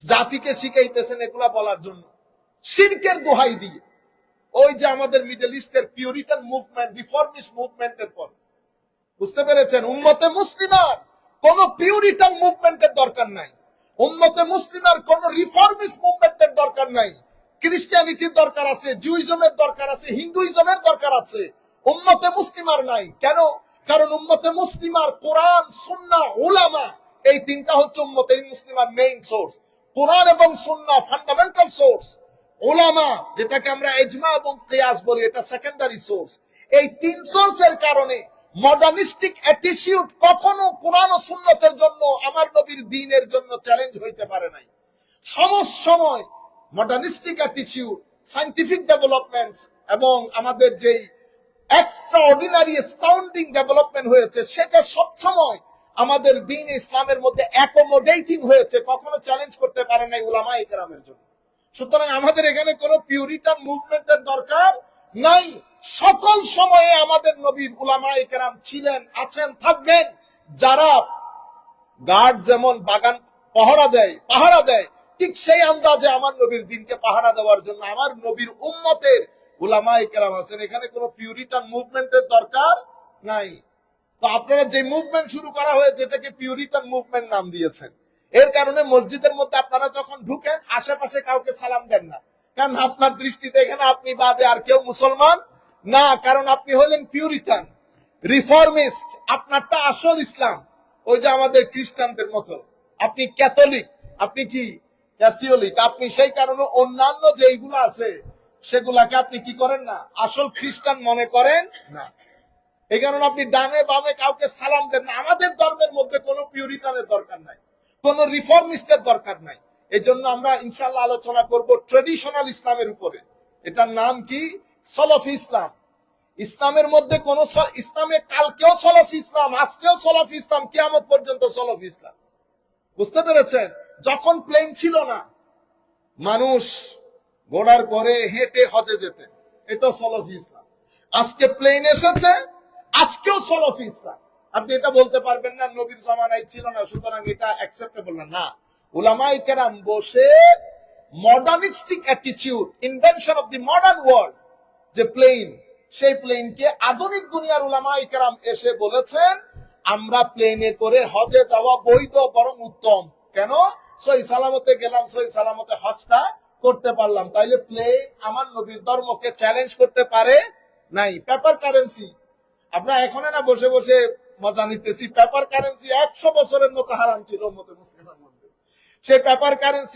জাতিকে শিখাইতেছেন এগুলা বলার জন্য, শিরকের দোহাই দিয়ে। ওই যে আমাদের মিডল ইস্টের পিউরিটান মুভমেন্ট, রিফর্মিস্ট মুভমেন্টের পর বুঝতে পেরেছেন, উম্মতে মুসলিমার কোন পিউরিটান মুভমেন্টের দরকার নাই, উম্মতে মুসলিমার কোন রিফর্মিস্ট মুভমেন্টের দরকার নাই। ক্রিশ্চিয়ানিটির দরকার আছে, জুইজমের দরকার আছে, হিন্দুইজমের দরকার আছে, উম্মতে মুসলিমার নাই। কেন? কারণ উম্মতে মুসলিমার কোরআন, সুন্নাহ, উলামা, এই তিনটা হচ্ছে উম্মতে মুসলিমার মেইন সোর্স। কোরআন এবং সুন্নাহ ফান্ডামেন্টাল সোর্স, উলামা যেটাকে আমরা ইজমা এবং কিয়াস বলি এটা সেকেন্ডারি সোর্স। এই তিন সোর্সের কারণে মডার্নিস্টিক অ্যাটিটিউড কখনো কোরআন ও সুন্নতের জন্য, আমার নবীর দ্বীনের জন্য চ্যালেঞ্জ হইতে পারে নাই। সময় মডার্নিস্টিক অ্যাটিটিউড, সায়েন্টিফিক ডেভেলপমেন্টস এবং আমাদের যেই এক্সট্রাঅর্ডিনারি অ্যাস্টাউন্ডিং ডেভেলপমেন্ট হয়েছে, সেটা সব সময় আমাদের দ্বীন ইসলামের মধ্যে অ্যাকোমোডেটিং হয়েছে, কখনো চ্যালেঞ্জ করতে পারে নাই উলামায়ে কেরামের জন্য। সুতরাং আমাদের এখানে কোন পিউরিটান মুভমেন্টের দরকার নাই। সকল সময়ে আমাদের নবীর উলামায়ে কেরাম ছিলেন, আছেন, থাকবেন। যারা গার্ড যেমন বাগান পাহারা দেয়, ঠিক সেই আন্দাজে আমার নবীর দ্বীনকে পাহারা দেওয়ার জন্য আমার নবীর উম্মতের উলামায়ে কেরাম আছেন। এখানে কোনো পিউরিটান মুভমেন্টের দরকার নাই। তো আপনারা যে মুভমেন্ট শুরু করা হয়েছে এটাকে পিউরিটান মুভমেন্ট নাম দিয়েছেন। এর কারণে মসজিদের মধ্যে আপনারা যখন ঢুকেন আশেপাশে কাউকে সালাম দেন না, কারণ আপনার দৃষ্টিতে এখানে আপনি বাদে আর কেউ মুসলমান না, কারণ আপনি হলেন পিউরিটান, রিফর্মিস্ট। আপনারটা আসল ইসলাম, ওই যে আমাদের খ্রিস্টানদের মতো। আপনি ক্যাথলিক, আপনি কি ক্যাথলিক, আপনি সেই কারণে অন্যান্য যেইগুলো আছে সেগুলাকে আপনি কি করেন না, আসল খ্রিস্টান মনে করেন না। এই কারণে আপনি ডানে বামে কাউকে সালাম দেন না। আমাদের ধর্মের মধ্যে কোনো পিউরিটানের দরকার নাই, কোন রিফর্মিস্টের দরকার নাই। এই জন্য আমরা ইনশাআল্লাহ আলোচনা করব ট্রেডিশনাল ইসলামের উপরে। এটার নাম কি? সলফি ইসলাম। ইসলামের মধ্যে কোন, ইসলামে কালকেও সলফি ইসলাম, আজকেও সলফি ইসলাম, কিয়ামত পর্যন্ত সলফি ইসলাম। বুঝতে পেরেছেন? যখন প্লেন ছিল না, মানুষ ঘোড়ার পরে হেঁটে হজে যেতেন, এটা সলফি ইসলাম। আজকে প্লেন এসেছে, আজকেও সলফি ইসলাম। আপনি এটা বলতে পারবেন না নবীর জামানায় ছিল না, সুতরাং এটা অ্যাকসেপ্টেবল না। উলামায়ে কেরাম বসে মডার্নিস্টিক attitude, invention of the modern world, যে প্লেন, সেই প্লেনকে আধুনিক দুনিয়ার উলামায়ে কেরাম এসে বলেছেন আমরা প্লেনে করে হজে যাওয়া বৈধ, বরং উত্তম। কেন? সহি সালামতে গেলাম, সহি সালামতে হজটা করতে পারলাম। তাইলে প্লেন আমার নবীর ধর্মকে চ্যালেঞ্জ করতে পারে নাই। পেপার কারেন্সি আমরা এখন না বসে বসে মজা নিতেছি, পেপার কারেন্সি 100 বছরের মতো হারাম ছিল উম্মতে মুসলিমের মধ্যে। সেই পেপার কারেন্সি